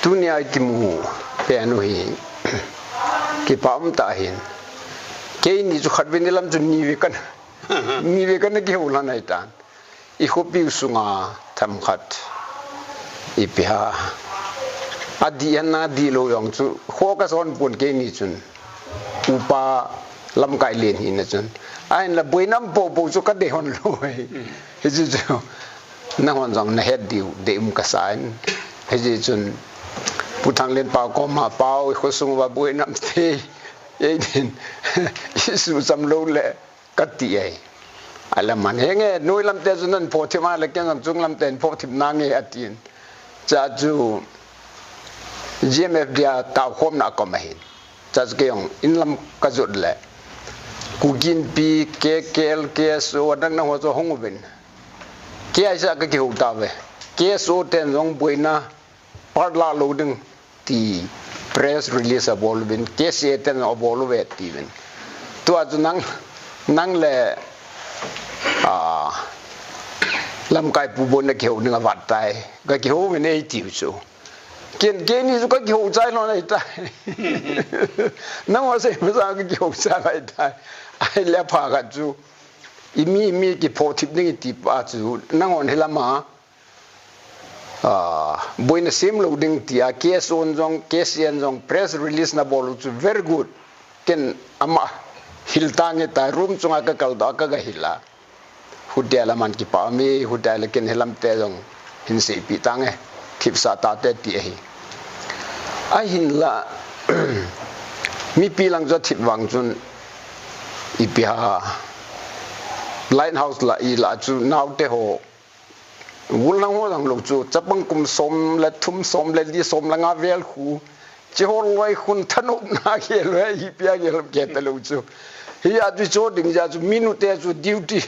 dunia kimu penuhi kipam tahin ke ni chu khat benilam chu ni vekan ki hola nai tan I hopi usunga tham khat ipia adiana dilo yong chu khoka son pun ke ni chun upa lam kai len hi na chun ain la boinam po chu ka de hon loi he chu na hon jang na het diu de ka sain he ji chun putang len pa ko ma pau kho sung wa boinam the ye din isu sam lo le ka ti ai alam man henge noi lam te chunan po thima le keng chung lam ten po thim na nge atin cha chu GMF dia ta khom na ko ma hin cha ke yong in lam ka zut le ku gin pi ke kel ke so dang na ho zo hong ben ke ai sa ka ki hu ta ve ke so ten jong boina par la lo ding ti press release abol ben ke se ten abol ve ti ben to a chu nang le lam kai pu bon na kheu ninga wat tai ga kheu ve nei ti chu ken ke ni chu ka kheu chai lo nei tai nang wa se ma sa ga kheu chai lai tai ai le pha ga chu imi ki pho thip ni ti pa chu nang on hela ma boina sim lo ding ti a case on jong case en jong press release na bol chu very good ken ama hiltange ta room chunga ka kal da ka ga hila hudela man ki pa mi hudela ken helam te jong hin se pi tange thip sa ta te ti hi a hin la mi pi lang jo thip wang chun ipia lighthouse la I la chu naw te ho wul lang ho lang lo chu chapang kum som la thum som la li som la nga vel khu che ho loi khun thanup na ke loi ipia ke lo ke te lo chu hi a ju cho ding ja chu minute chu duty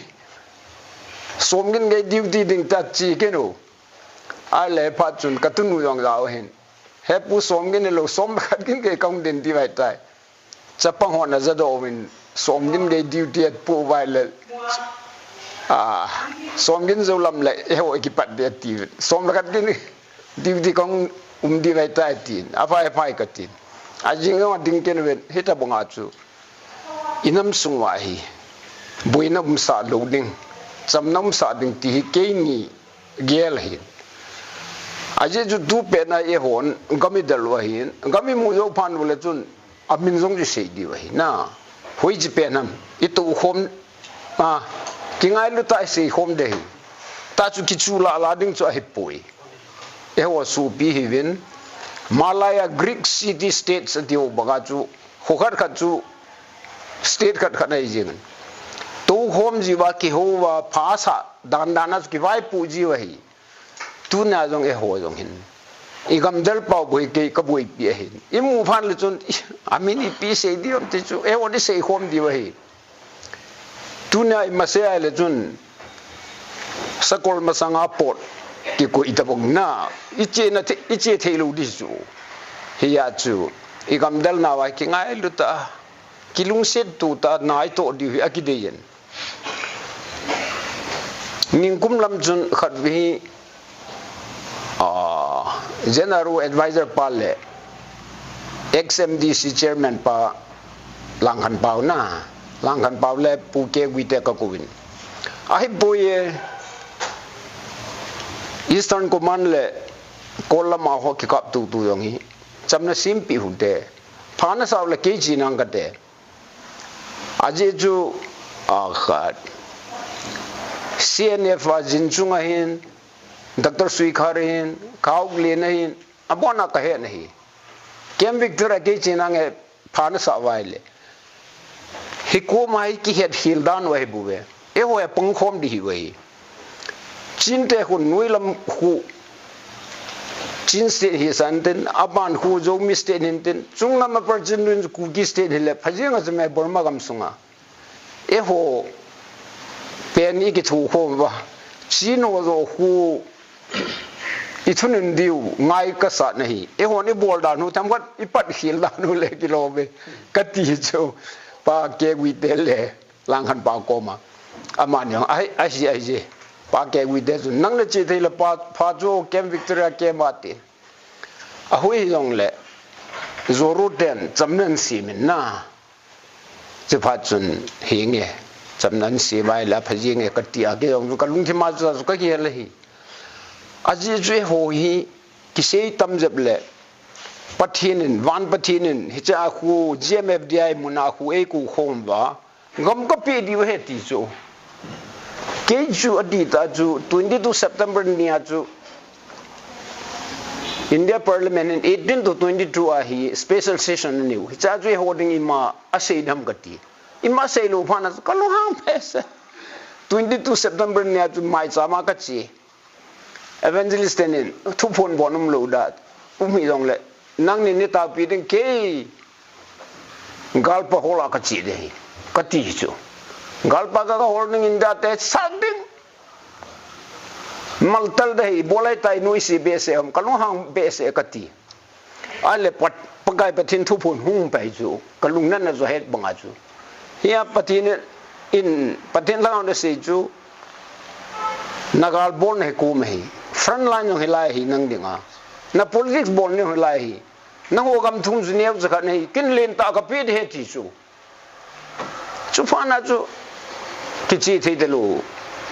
som ngin ngai duty ding ta chi ke no a le pha chun ka tu nu yong lao hen he pu som ngin lo som khat kin ke kong den di vai tai chapang ho na za do win som ngin ngai duty at pu vai le som ngin zo lam le e ho ki pat de ti som la khat kin duty kong di vai tai tin a phai ka tin a jing ngo ding ken wen hita bonga chu inam sungwa hi boina sa lo ding chamnam sa ding ti ke ni gel hi aje ju du pe na e hon gami dal wa hi gami mu zo phan wala chun amin jong ji sei di wa hi na hoi ji pe nam itu khom kingai lu ta sei khom de hi ta chu ki chu la ding chu hi pui e ho su bi hi win Malaya Greek city states dio baga chu khokhat khat chu state khat nai jing to hom jiwa ki ho wa phasa dan ki vai pu ji wa hi tu na jong e ho jong hin igam dal pau boi ke ka boi pi hin imu phan le chun amini pi se di om ti chu e o di se hom di wa hi tu na ma se ai le chun sakol masanga pot ki ko itabong na iche thelu di chu hi ya chu igam dal na wa ki ngai lu ta kilung set tu ta nai to di akideyen ningkum lam chun khat bi general advisor pale XMDC chairman pa langhan pau na langhan pau le pu ke wi te ka kuwin ai boye Eastern Command le kolama ho ki kap tu yong hi chamna sim pi hu de phana saw le ke ji nang ka de aje ju khat CNF wa jinchunga hin Dr. Sui Kharin Kaug le nahin abona ka he nahi kem victor ke chinang e phana sa wai le hiko mai ki het hildan wa buwe e ho pung khom di hi wei chin te khu nuilam khu chin state hi santen aban khu zo mi state hinten chungna ma parjin ku ki state hile phajing az me borma gam sunga e ho pen i ki thu kho ba chino zo khu ithun diu ngai ka sa nahi e ho ni bol da nu tham wat ipat hil da nu le kilo be kati cho pa ke wi te le lang han pa ko ma aman yang ai je pa ke wi de nang le chi thei la pa pha jo kem victoria ke ma ti a hui long le zoru den chamnan si min na che pha chun hi nge chamnan si bai la phaji nge ka ti a ge yong ka lung thi ma cha ka ge le hi aji jwe ho hi ki sei tam jeb le pathinin van pathinin hi cha khu gmfdi muna khu e ku khom ba ngam ka pi di he ti chu ke ju adita ju 22 September nia ju India Parliament in 18 to 22 ahi special session ni hi cha ju holding ima asei dham gati ima sei lo phana kalu ham pes 22 September nia ju mai chama ka chi evangelist tenin thu phon bonum lo da umi dong le nang ni ta pi den ke galpa hola ka chi de ka ti chu galpa ka holding India te sading maltal dei bolai tai noi si bese am kalung hang bese ka ti ale pat pagai pathin thu phon hung pai chu kalung nan na zo het banga chu hia pathin in pathin lang de se chu nagal bon he ku me front line no hilai hi nang dinga na politics bon ne hilai hi nang o gam thung ju ne zakha nei kin len ta ka pe de ti chu chu phana chu ki chi thei de lo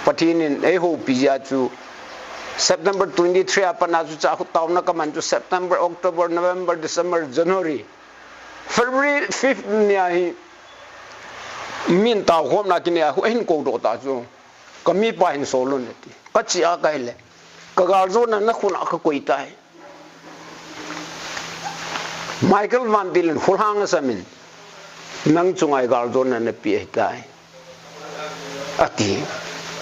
pathin in e ho pi ya chu September 23 apana chu cha taw na ka man chu September October November December January February 5th nia hi min taw khom na ki ne ho hin ko do ta chu ka mi pa hin so lo ne ti ka chi a kai le ka gal zo na khuna ka koi tai Michael Van Dillen khulhang samin nang chungai gal zo na ne pi tai ati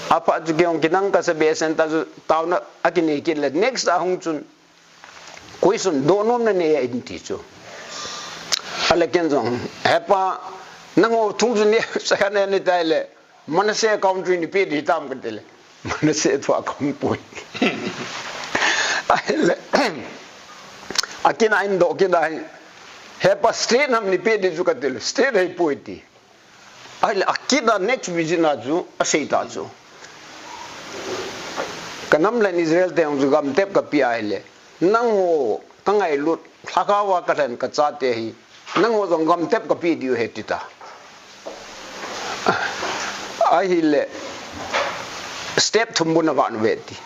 apa ju geong kinang ka sa besen ta taw na akini ki le next ahung chun question do nom na ne in ti chu ale ken jong hepa nango thung ju ne sa ka ne tai le manase country ni pe di tam ka le manase thwa kom poi ale akina in do ki dai hepa state nam ni pe di ju ka le state hai poi ti ale akida next vision a ju asei ta ju kanam len Israel te ong gam tep ka pi ai nang ho tangai lut thakawa ka than ka cha te hi nang ho jong gam tep ka pi diu he ti ta ai le step thumbuna van veti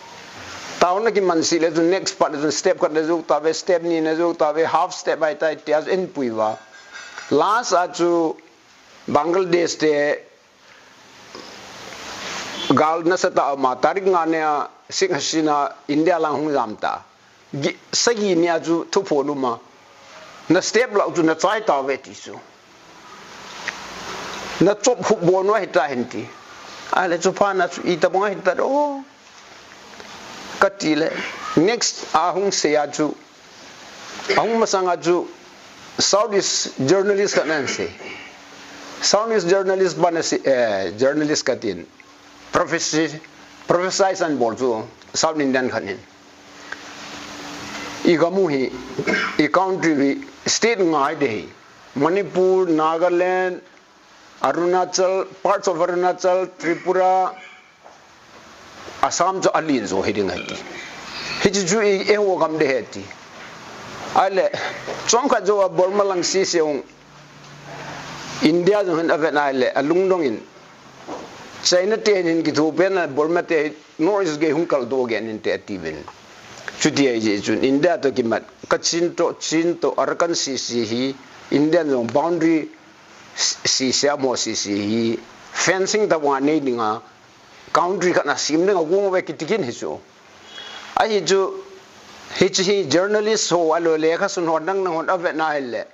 tauna ki man si le ju next part ju step ka de ju ta ve step ni na ju ta ve half step ai ta ti as in puiwa last a ju Bangladesh te gal na sa ta ma tarik nga ne Sheikh Hasina India lang hung zamta sagi nia ju thu phonu ma na step la ju na chai ta ve ti su na chop hu bon wa hita henti ale chu pa na chu ita bonga hita do katile next ahung se ya ju ahung masanga ju Saudis journalist ka nan se Saudis journalist banasi journalist katin Professor San Bolzo, South Indian Khanin. Igamuhi, a country, state Ngai, Manipur, Nagaland, Arunachal, parts of Arunachal, Tripura, Assam to Alin, so hitting it. Hiju Ewogam de Heti. Ale, Chonka Joa Bormalang Sisiong, India, and Avenile, Alungdongin. China te in ki thu pen Burma te no is ge hung kal do gen in te tiven chuti ai je chun India to ki mat kachin to chin to arkan si hi Indian long boundary si sia mo si hi fencing the one ne dinga country kana sim ne ngong we ki tikin hi so ai ju hi journalist ho alo le kha sun hon nang hon ave na hele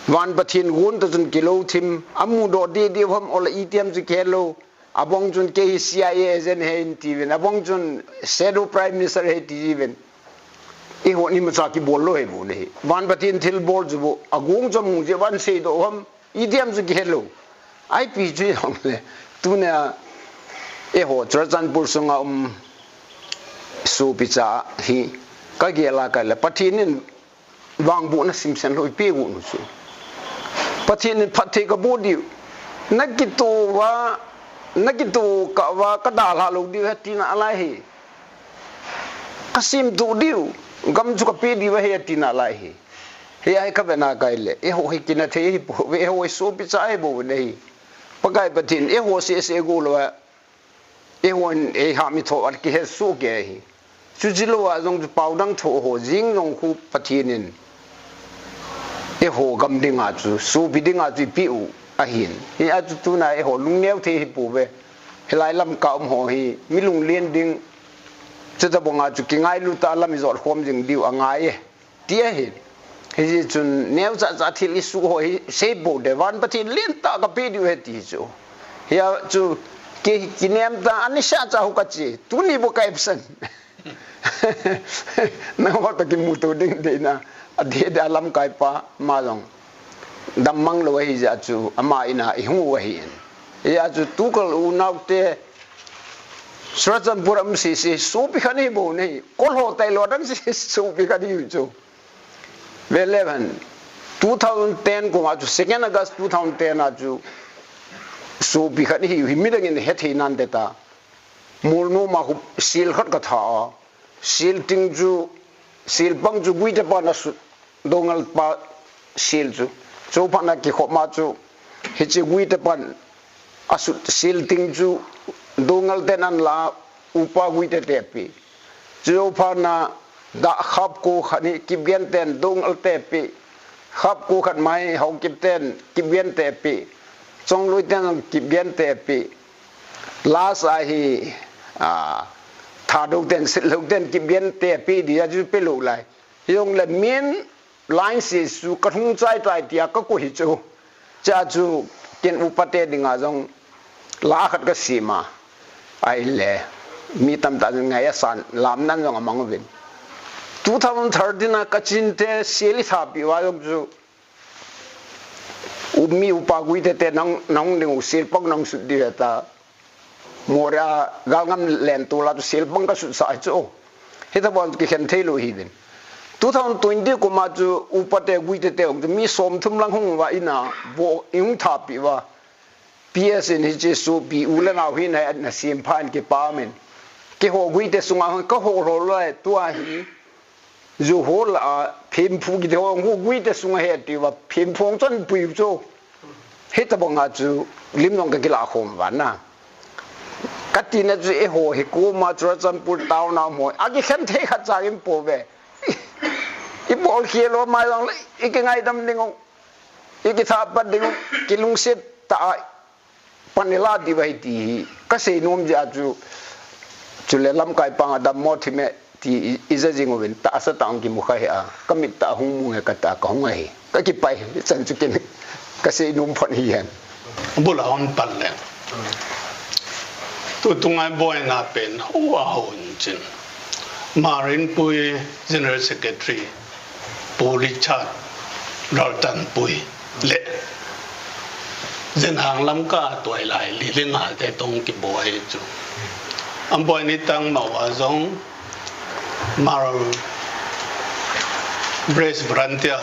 Van Pathin gun to jun kilo thim amu do de hom ol ETM ji kelo abong jun ke CIA agent he in TV abong jun shadow prime minister he TV e ho ni ma ki bollo he bu ne Van Pathin thil bol ju agung jam je wan se do hom ETM ji kelo IP ji hom le tu ne e ho Churchanpur sunga su picha hi ka gela ka le Pathin wang bu na simsen loi pe gu nu su Pathin phathe ka bodi nakitu ka wa ka da la lo di hati na alai hi kasim tu diu gam chu ka pi di wa he tina lai he ai ka bena kai le e ho he kina the hi po e ho so pi chai bo nei pakai patin e ho se go lo e ho e ha mi tho ar ki he su ke hi chu ji lo wa jong pau dang tho ho jing long khu patinin e ho gam ding a chu su bi ding a chu pi u a hin he a chu tu na e ho lung neu the hi pu ve he lai lam ka ho hi mi lung lien ding chu ta bonga chu ki ngai lu ta lam zor khom jing diu angai tia hi he chun neu cha thil isu ho hi se bo de wan patin lien ta ka pi diu he ti chu he chu ke kinem ta anisha cha hu ka chi tu ni bo kai psan na ho ta ki mu tu ding de na ade da lam kai pa ma long dam mang lo hi ja chu ama ina I hu wa hi ya chu tu kal u nau te srajan puram si su pi khani bo nei kol ho tai lo dang si su pi khani chu ve 2010 ko ma chu 2 August 2010 a chu su pi khani hi mi dang in he thei nan de ta mur no ma hu sil khat ka tha sil ting chu sil bang chu gui te pa na su dongal pa sil chu pa na ki kho ma chu he chi gui te pan asu sil ting chu dongal te nan la upa gui te pi chu pa na da khap ko khani ki bian ten dongal te pi khap ko khat mai hau ki ten ki bian te pi chong lui ten ki bian te pi la sa hi tha do ten sit lo ten ki bian te pi dia ju pe lo lai yong le mien line si su ka thung chai tai tia ka ko hi chu cha chu ken upate dinga jong la khat ka sima ai le mi tam ta ngai san lam nan jong amang vin 2013 na kachin te seli tha pi wa jong chu umi upa gui te nang ding sil pang nang su di ta mora galngam len tu la tu sil pang ka su sa chu he ta bon ki khen thei lo hi din 2020 ko ma chu upate gui te mi som thum lang hung wa ina bo yung tha pi wa ps in hi su bi u la na hin na sim phan ke pa men ke ho gui te sunga ka ho ro la tu a hi zu ho la phim phu ki de ho gui te sunga he ti wa phim phong chon pui chu he ta bong a chu lim long ka ki la khom wa na katina chu e ho he ko ma chu chan pur taw na mo a ki khen the kha cha im po ve I bol kielo mai long I ke ngai dam ding I ke tha pat ding ki lung set ta panela di bai ti ka sei nom ja chu le lam kai pa da mo thi me ti iza jing wen ta sa tang ki mu kha ha ka mit ta hung mu ka ta ka hung ai ka ki pai chan chu ken ka sei nom phon hi hen bu la on pan le tu tungai boy na pen ho a hon chin Marin Pui General Secretary Richard Dalton Pui le dân hàng lắm cả tuổi lại lý liên ngã để tông cái boy chú anh boy này tăng màu ở giống Maro Brace Brantier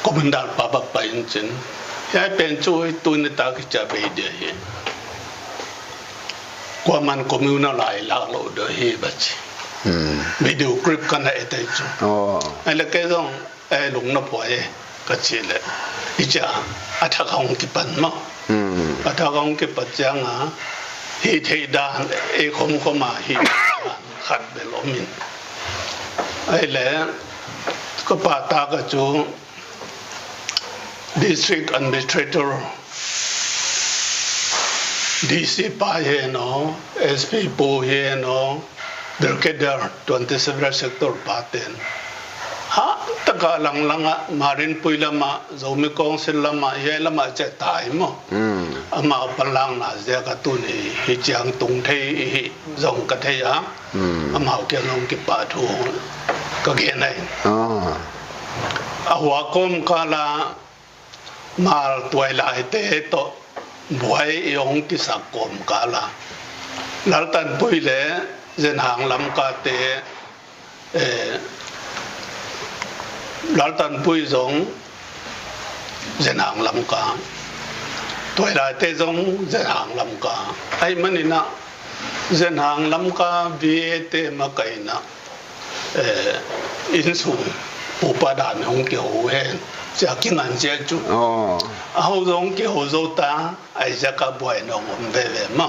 Commandant Papa Pain chân cái bên chú tôi này ta cái cha bây giờ qua man communal lại lạc lộ đời hi bạch video clip cái này tại chỗ anh là cái dòng ai lúng nó phải cái gì đấy ý cha à thằng ông cái bận mà à thằng ông cái bận chẳng à hi thấy đàn ai không mà hi khát về lỗ mình ai là có bà ta cái chỗ district administrator DC pa he no SP po he no Brigadier 27 sector paten ha taka lang marin pui lama zomi council lama ye lama che tai mo ama palang na je ka tu ni hi chang tung thei hi zong ka thei a ama ke long ki pa thu ka ge nai a wa kom kala mal tuai lai te to buai yong ki sa kom kala laltan pui le dân hàng lam ka te laltan pui zong dân hàng lam ka tuổi lại te zong dân hàng lam ka ai manina dân hàng lắm cả VAT mà cái na in su bộ ba đàn không kiểu henจะกินอันเจ้าจุเอาตรงเกี่ยวโจตาไอ้จะกับบ่อยน้องผมเบลมา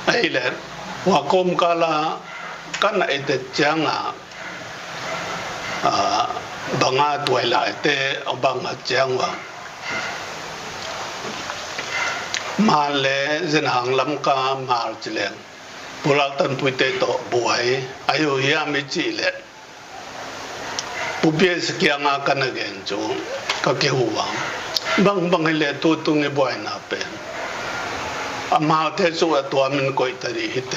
ไอ้เล่ว่ากรมกาลากันไอ้เด็กจังบางอาตัวหลายแต่บางอาจังว่ามาเลยจะหางลำกามาจิเลงบุรักตันปุยเตโตบ่อยอายุยามิจิเลปุเบสเกียงอากันเกินจูก็เกี่ยววังบางเลยตัวตุงบ่อยน่าเป็นอามาเทสุตัวมันก็อิตาลีฮิตเต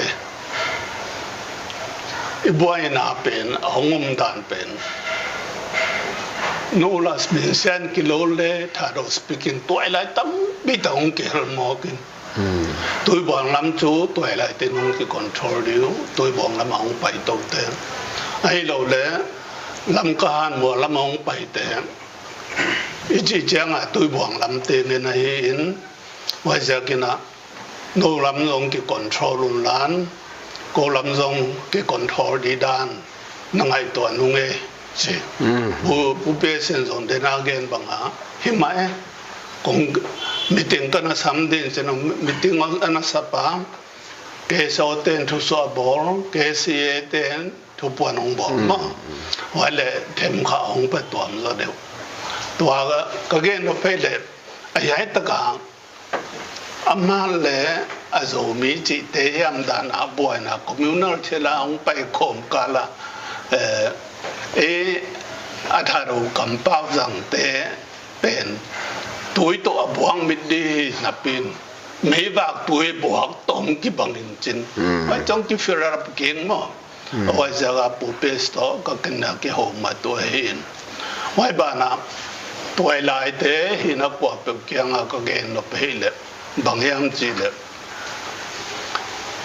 บ่อยน่าเป็นหงมดานเป็นนูลัสมินเซนกิโลเลถ้าเราสปีกินตัวอะไรตั้มบิดองเกลมอกินตัวบางลำจูตัวอะไรเต็นงกิคอนโทรลอยู่ตัวบางลำองไปตัวเต็มไอ้เราเลยลำกาหัวลำองไปแต่อีจีเจ้าตัวบางลำเต็นในเห็นว่าจะกินนะโนลำองกิคอนโทรลล้านก็ลำองกิคอนโทรลดีด้านนั่งไอตัวนุ่งสิผู้เป็นเส้นส่งเดินอาเกนบังฮะหิมะคงมิติงกันนะ3 เดือนเช่นมิติงอันนั้นสัปดาห์เกสเอาเต็นทุสบอลเกสีเต็นทุปวนองบอลมาวันเลยเทมข้าองไปตัวมันก็เดียวตัวก็เกนเราไปเลยไอ้ยัยตะกางอามาเลยอาโซมิจิเทียมดานาบัวนะคอมมิวนิสต์เชลาองไปคมกาลาอาทารุกัมปาวสังเตเป็นตัวตัวบวงมิดีนับเป็นไม่ว่าตัวบวกตรงที่บังอินจินไม่จงที่ฟิราบเก่งมั้งว่าจะกับผู้เป็นสตอก็กินนักหัวมาตัวเห็นไว้บ้านะตัวลายเตหินักว่าเป็นเก่งก็เก่งนับเห็นเลยบางอย่างจีเลย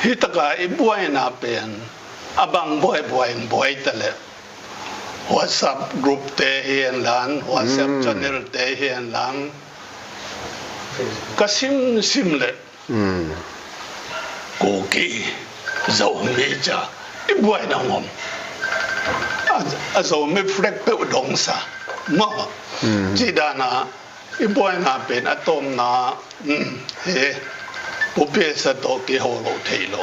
ฮิตกาอีบัวนับเป็นบางบัวแต่เลยWhatsApp group เตะเฮียนหลัง WhatsApp channel เตะเฮียนหลังก็ซิมเลยกูกี้โซมีจ้าอีบัวน้องผมโซมีเฟรกเปิดดงซะมั้งจีดานะอีบัวน่าเป็นอะตอมนะเฮ้ผู้เป็นสตอกี้หัวโลเทโล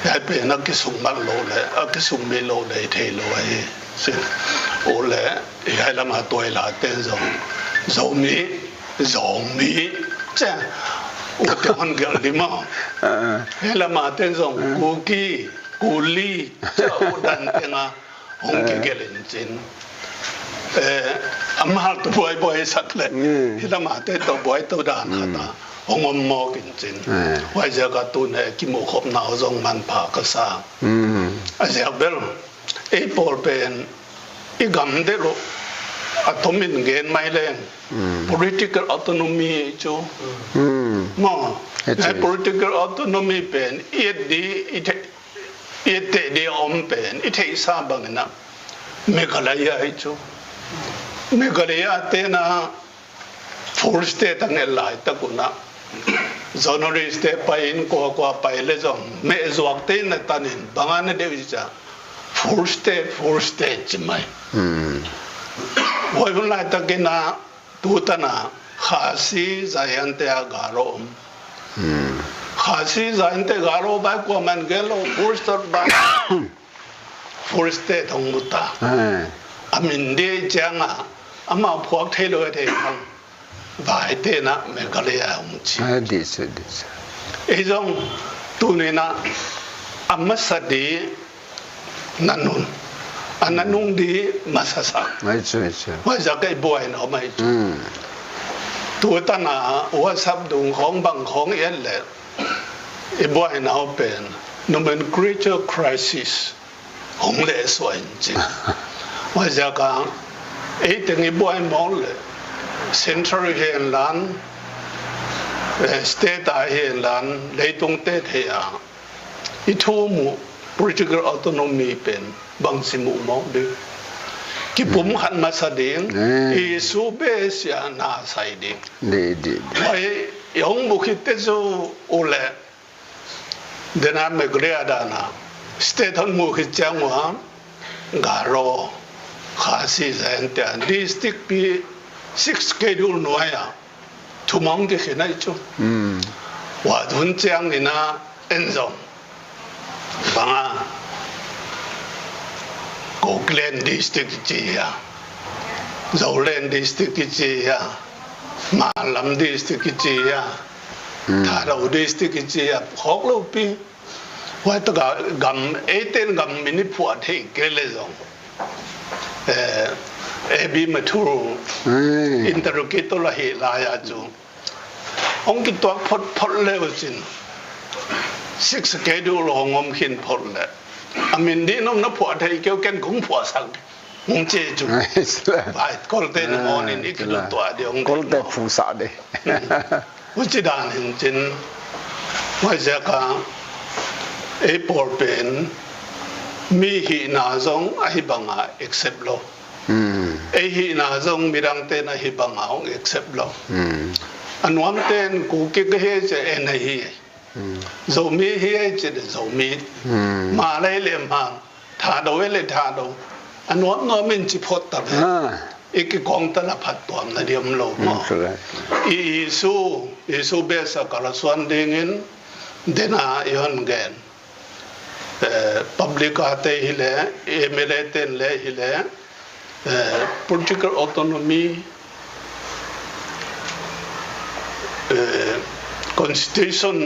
ยายเป็นนักกิสุงมันโลเลยกิสุงไม่โลเลยเทโลไอ้สิโอเลยยายละมาตัวหลาเต้นซงมีเจ้าโอ้เดี๋ยวมันเกิดดิมั้งยายละมาเต้นซงกูกี้กูลี่เจ้าดันเต้นอ่ะหงกิเกลินจินอามาตัวบ่อยสัตว์เลยยายละมาเต้นตัวบ่อยตัวด่านขนาดองค์มอกินจินว่าจะกระตุ้นให้กิโมขบหนาวจงมันผ่ากระซ่าอาเซียเบลไอ้ปอลเป็นอีกำเดียวอัตมินเงินไม่เล่น political autonomy จูมั่งไอ้ political autonomy เป็นอีดีอีเตเดียมเป็นอีเทสาบังนะเมฆาลายาจูเมฆาลายาเตนะfull state ตั้งแต่หลายตะกุนะzonary state ไปอินกว่าไปเลยจงไม่จวกเต้นตันินบางอันเดียวจะ full state ใช่ไหมวันนั้นตะกินะตูตนะข้าศึกใจอันเตะกาโรข้าศึกใจอันเตะกาโรไปกว่ามันเกล้อ full state ทั้งหมดตาอามินเดียจังอามาพวกเทโลเทพังว่าเต้นะเมฆาลายาหุ่นจีดิสไอ้จงตัวนี้นะอามาสดีนันนุนอันนั้นนุ่งดีมาซาซาไม่ใช่ว่าจะใกล้บ่อยเนาะไม่ใช่ตัวตั้งน่ะว่าสับดุงของบางของเอ็นเลยไอ้บ่อยเนาะเป็น nomenclature crisis ของเลสวยจริงว่าจะกันไอ้ถึงไอ้บ่อยมองเลยCentral เฮียนหลัง State เฮียนหลังเลยตรงเตะเฮียอีทุ่ม political autonomy เป็นบางสิมุมองดูที่ผมหันมาแสดงอีสูเบสยานาใส่ดิไอ้ยองบุคิดเตจูโอเล dena me grea dana state hon mu khi changwa garo khasi zente district pi 6 schedule noya thumang ke khenai chu wa dun chang ni na enzong banga Glen district chi ya Zolan district chi ya Malam district chi ya Tharo district chi ya khok lo pi wa ta gam 18 gam minute phu the ke le zong ebi maturu interrogator la he la ya chu ong ki to phot le chin 6 schedule ngom khin phot le amin di nom na phu thai keu ken kung phu sang mong che chu bai kol te no on in iklo to de ong kol te phu sa de u chi dan hin chin wa ja ka e por pen mi hi na zong a hi banga accept lo e hi na zong mirang te na hi banga ong accept lo anwam ten ku ke he che en hi zo mi hi che de zo mi ma le le ma tha do le tha do anwam no min chi phot ta e ke kong ta la phat tom na diam lo mo i su be sa ka la swan ding in dena yon gen public ate hile emele ten le hile political autonomy constitution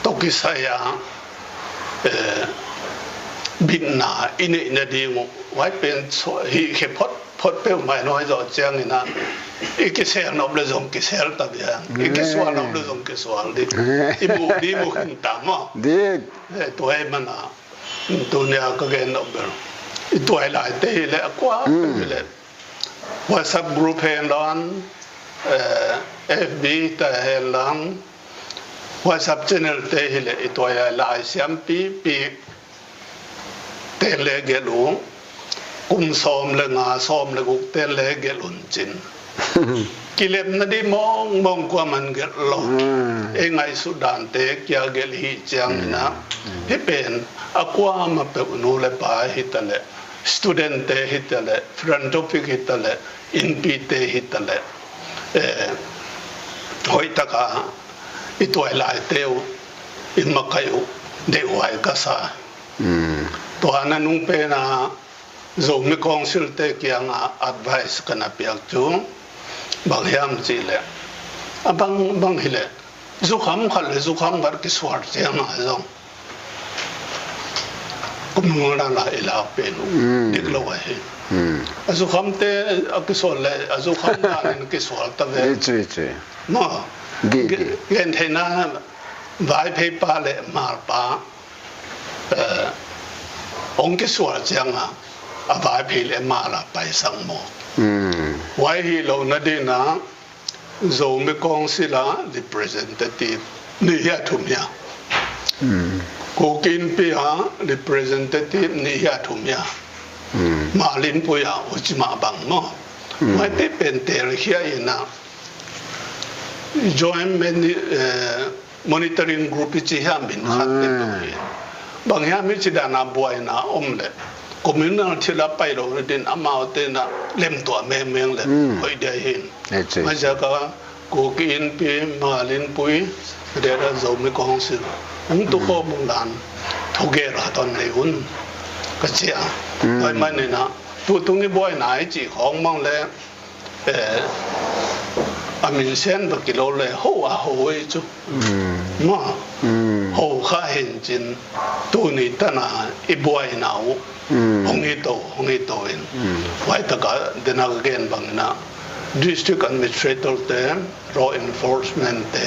tokisaya binna ina dingo wai pen hi he pot pe mai noi zo chang ina ikisel no ble zong kisel ta bia ikiswa no ble zong kiswal di ibu di mu khin ta mo de to ai mana dunia ka gen no ber itu ai lai te le kwa le WhatsApp group hen don FB ta hen lang WhatsApp channel te hele itu ai lai siam pi te le ge lu kum som le nga som le guk te le ge lun chin kilem na di mong kwa man ge lo e ngai Sudan te kya ge hi chang na hi pen akwa ma pe nu le pa hitale student te hitale front topic hitale inpi te hitale hoi taka itu ai lai teu in makayu de wai ka sa to ana nung pe na zo mi council te kya nga advice kana piak chu bang yam chi le abang hile zu kham bar ki swar che ma zo kum la la ila pe nu dik lo wa he azu kham te akisol le azu kham na ne ki swar ta ve che ma gen the na vai pe pa le mar pa ong ki swar chang a vai pe le ma la pai sang mo why he lo na de na zo me kong sila representative ni ya thum ya ko kin pe ha representative ni ya thum ya ma lin po ya o chi ma bang mo why te pen te ri ya ina join monitoring group chi ha bin khat te to bang ya mi chi da na boy na om le communal thila pai ro den amao te na lem to me meng le hoi de hin ma ja ka ko kin pe ma lin pui de ra zo me kong si ung to ko mong dan thoge ra ton le un ka chia hoi ma ne na tu tung ni boy nai chi khong mong le amin sen ba kilo le ho a ho e chu ma ho kha hin chin tu ni ta na I boy nau hong ito in wai ta ka dena gen bang na district administrator te law enforcement te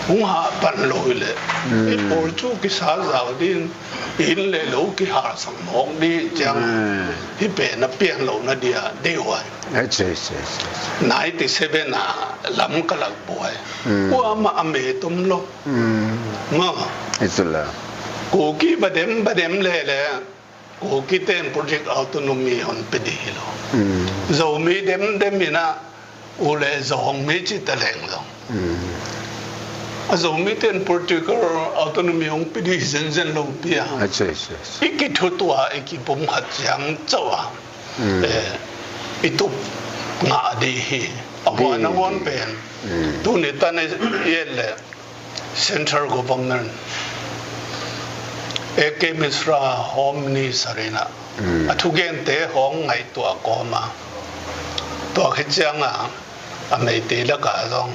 hung ha pan lo le e por chu ki sa za din in le lo ki ha sang mong di chang hi pe na pian lo na dia de wa 97 na lam ka lag boy wa ma ame tum lo ma isla ko ki badem le ko kiten project autonomy on pedilo zo mi dem mina ule zo hong mi chi ta leng lo Azomiten particular autonomy ong pidi zen lo pia. Iki thutua iki pom khat yang chawa. Itu nga di hi. Awa na won pen. Tu ni tan yele central government. Eke misra home ni sarina. Atugen te hong ngai tu akoma. Tu khchanga amei te la ka dong.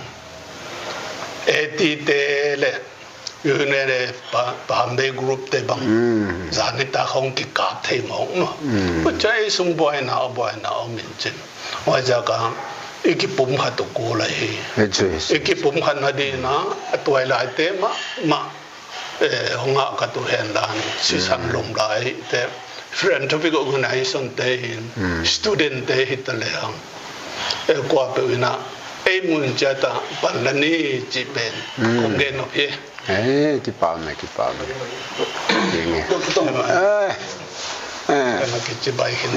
Eti te le yune Pambe group te bang zanita hong ki ka the mong no pachai sung boy na o min chen wa ja ka ikipum kha to ko la hi ikipum khan na di na atwai lai te ma honga ka to hen dan si san lom lai te scientific organization te student te hit le hang kwa pe na mun jata palani chi pen kongen no phe ki pa me ding cái chi bai hin